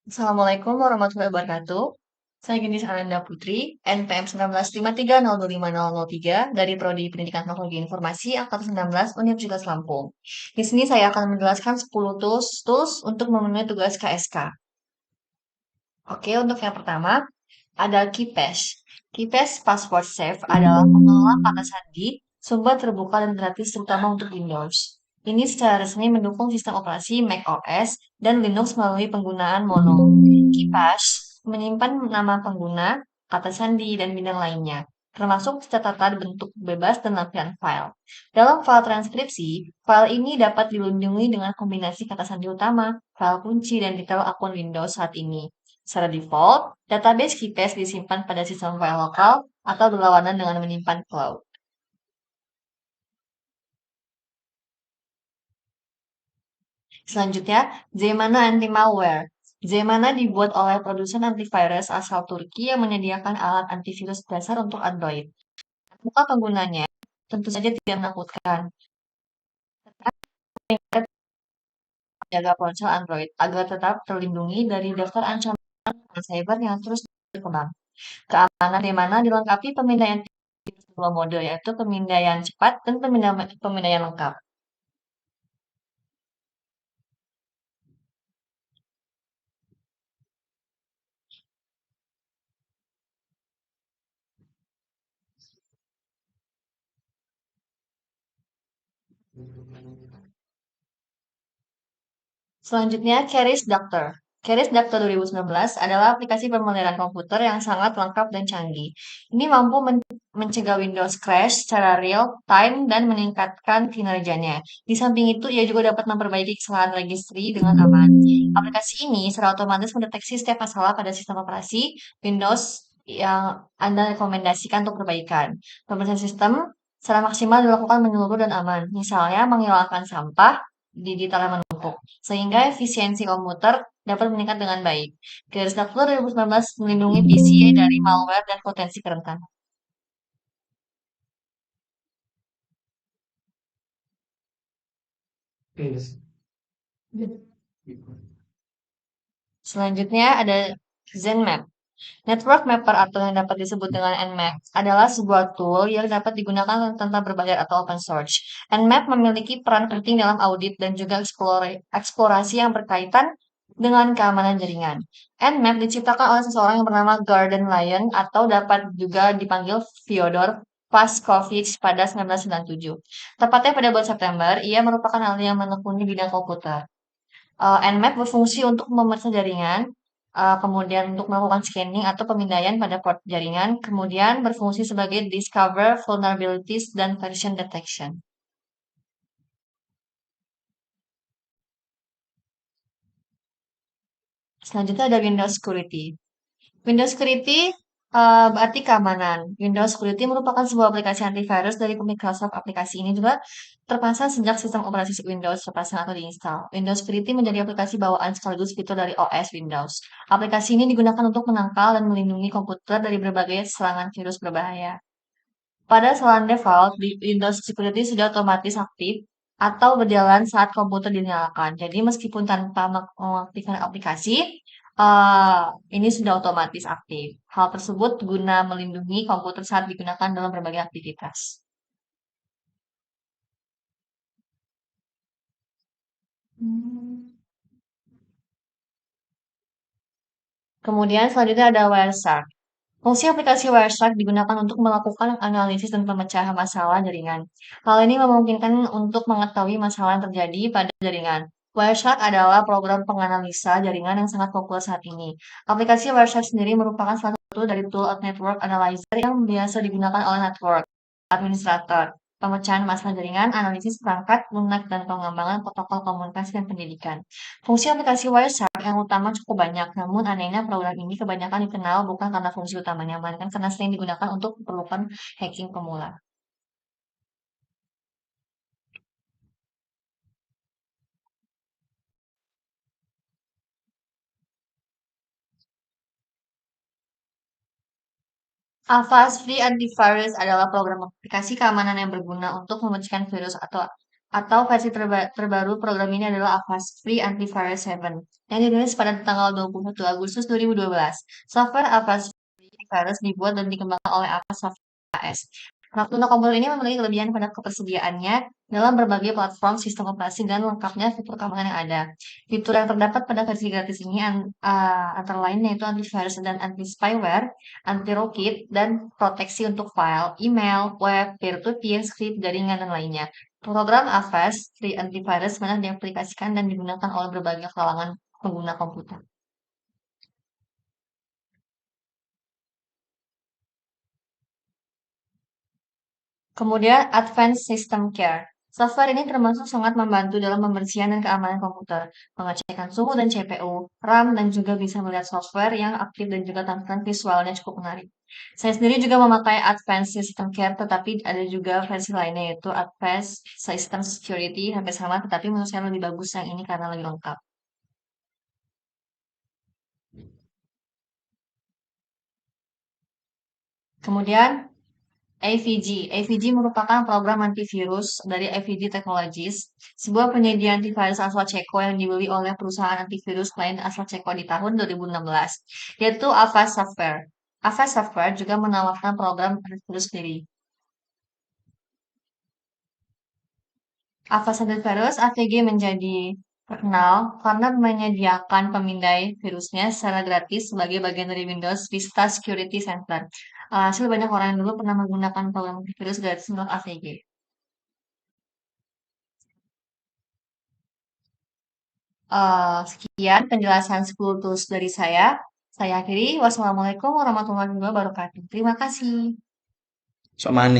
Assalamualaikum warahmatullahi wabarakatuh. Saya Gendis Ananda Putri, NPM 1953 dari Prodi Pendidikan Teknologi Informasi Angkatan 19 Universitas Lampung. Di sini saya akan menjelaskan 10 tools untuk memenuhi tugas KSK. Oke, untuk yang pertama ada KeePass. KeePass Password Safe adalah pengelola kata sandi sumber terbuka dan gratis terutama untuk Windows. Ini secara resmi mendukung sistem operasi macOS dan Linux melalui penggunaan mono. KeePass menyimpan nama pengguna, kata sandi, dan bidang lainnya, termasuk catatan bentuk bebas dan lampiran file. Dalam file transkripsi, file ini dapat dilindungi dengan kombinasi kata sandi utama, file kunci, dan detail akun Windows saat ini. Secara default, database KeePass disimpan pada sistem file lokal atau berlawanan dengan menyimpan cloud. Selanjutnya, Zemana Anti-Malware. Zemana dibuat oleh produsen antivirus asal Turki yang menyediakan alat antivirus dasar untuk Android. Muka penggunanya tentu saja tidak menakutkan. Tetapi menjaga ponsel Android agar tetap terlindungi dari daftar ancaman cyber yang terus berkembang. Keamanan Zemana dilengkapi pemindaian dua mode, yaitu pemindaian cepat dan pemindaian lengkap. Selanjutnya, Keris Doctor. Keris Doctor 2019 adalah aplikasi pemeliharaan komputer yang sangat lengkap dan canggih. Ini mampu mencegah Windows crash secara real time dan meningkatkan kinerjanya. Di samping itu, ia juga dapat memperbaiki kesalahan registry dengan aman. Aplikasi ini secara otomatis mendeteksi setiap masalah pada sistem operasi Windows yang Anda rekomendasikan untuk perbaikan. Pembersihan sistem secara maksimal dilakukan menyeluruh dan aman. Misalnya, menghilangkan sampah digital yang menumpuk sehingga efisiensi komputer dapat meningkat dengan baik. Garis Dakar 2019 melindungi PC dari malware dan potensi kerentanan. Selanjutnya ada ZenMap. Network Mapper atau yang dapat disebut dengan Nmap adalah sebuah tool yang dapat digunakan tanpa berbayar atau open source. Nmap memiliki peran penting dalam audit dan juga eksplorasi yang berkaitan dengan keamanan jaringan. Nmap diciptakan oleh seseorang yang bernama Gordon Lyon atau dapat juga dipanggil Fyodor Paskovich pada 1997. Tepatnya pada bulan September, ia merupakan ahli yang menekuni bidang komputer. Nmap berfungsi untuk memeriksa jaringan, kemudian untuk melakukan scanning atau pemindaian pada port jaringan, kemudian berfungsi sebagai discover vulnerabilities dan version detection. Selanjutnya ada Windows Security. Windows Security berarti keamanan. Windows Security merupakan sebuah aplikasi antivirus dari Microsoft. Aplikasi ini juga terpasang sejak sistem operasi Windows terpasang atau diinstal. Windows Security menjadi aplikasi bawaan sekaligus fitur dari OS Windows. Aplikasi ini digunakan untuk menangkal dan melindungi komputer dari berbagai serangan virus berbahaya. Pada selang default, di Windows Security sudah otomatis aktif atau berjalan saat komputer dinyalakan. Jadi meskipun tanpa mengaktifkan aplikasi, eh, ini sudah otomatis aktif. Hal tersebut guna melindungi komputer saat digunakan dalam berbagai aktivitas. Kemudian selanjutnya ada Wireshark. Fungsi aplikasi Wireshark digunakan untuk melakukan analisis dan pemecahan masalah jaringan. Hal ini memungkinkan untuk mengetahui masalah yang terjadi pada jaringan. Wireshark adalah program penganalisa jaringan yang sangat populer saat ini. Aplikasi Wireshark sendiri merupakan salah satu dari tool network analyzer yang biasa digunakan oleh network administrator, pemecahan masalah jaringan, analisis perangkat, lunak, dan pengembangan protokol komunikasi dan pendidikan. Fungsi aplikasi Wireshark yang utama cukup banyak, namun anehnya program ini kebanyakan dikenal bukan karena fungsi utamanya, melainkan karena sering digunakan untuk keperluan hacking pemula. Avast Free Antivirus adalah program aplikasi keamanan yang berguna untuk memecahkan virus atau Atau versi terbaru program ini adalah Avast Free Antivirus 7 yang dirilis pada tanggal 21 Agustus 2012. Software Avast Free Antivirus dibuat dan dikembangkan oleh Avast Software AS. Untuk komputer ini memiliki kelebihan pada ketersediaannya dalam berbagai platform sistem operasi dan lengkapnya fitur keamanan yang ada. Fitur yang terdapat pada versi gratis ini antara lain yaitu antivirus dan anti-spyware, anti-rootkit, dan proteksi untuk file, email, web, peer-to-peer, script, jaringan, dan lainnya. Program Avast Free Antivirus banyak diaplikasikan dan digunakan oleh berbagai kalangan pengguna komputer. Kemudian Advanced System Care. Software ini termasuk sangat membantu dalam pembersihan dan keamanan komputer, pengecekan suhu dan CPU, RAM, dan juga bisa melihat software yang aktif dan juga tampilan visualnya cukup menarik. Saya sendiri juga memakai Advanced System Care, tetapi ada juga versi lainnya yaitu Advanced System Security, hampir sama, tetapi menurut saya lebih bagus yang ini karena lebih lengkap. Kemudian AVG. AVG merupakan program antivirus dari AVG Technologies, sebuah penyedia antivirus asal Ceko yang dibeli oleh perusahaan antivirus lain asal Ceko di tahun 2016, yaitu Avast Software. Avast Software juga menawarkan program antivirus sendiri. Avast Antivirus AVG menjadi terkenal karena menyediakan pemindai virusnya secara gratis sebagai bagian dari Windows Vista Security Center. Hasil banyak orang yang dulu pernah menggunakan program antivirus gratis untuk AVG. Sekian penjelasan 10 tools dari saya. Saya akhiri. Wassalamualaikum warahmatullahi wabarakatuh. Terima kasih. Sok manis.